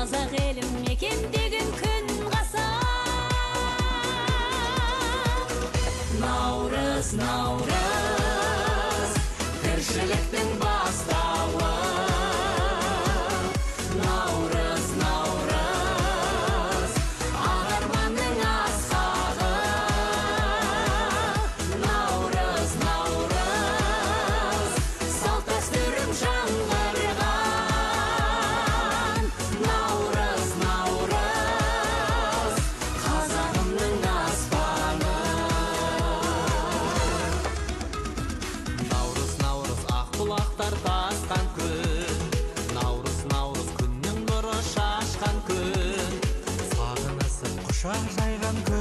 қазақ елім мекендеген күн ғасыр. Наурыз, наурыз, тіршіліктің бастауы. Наурыз, наурыз, ақ арманның асқағы. Наурыз, наурыз, салт дәстүрім жаңғырған. Наурыз, наурыз, қазағымның аспаны. Наурыз, наурыз, ақ бұлақтар тасқан күн. Наурыз, наурыз, күннің нұры шашқан күн. Сағынысып құшақ жайған күн.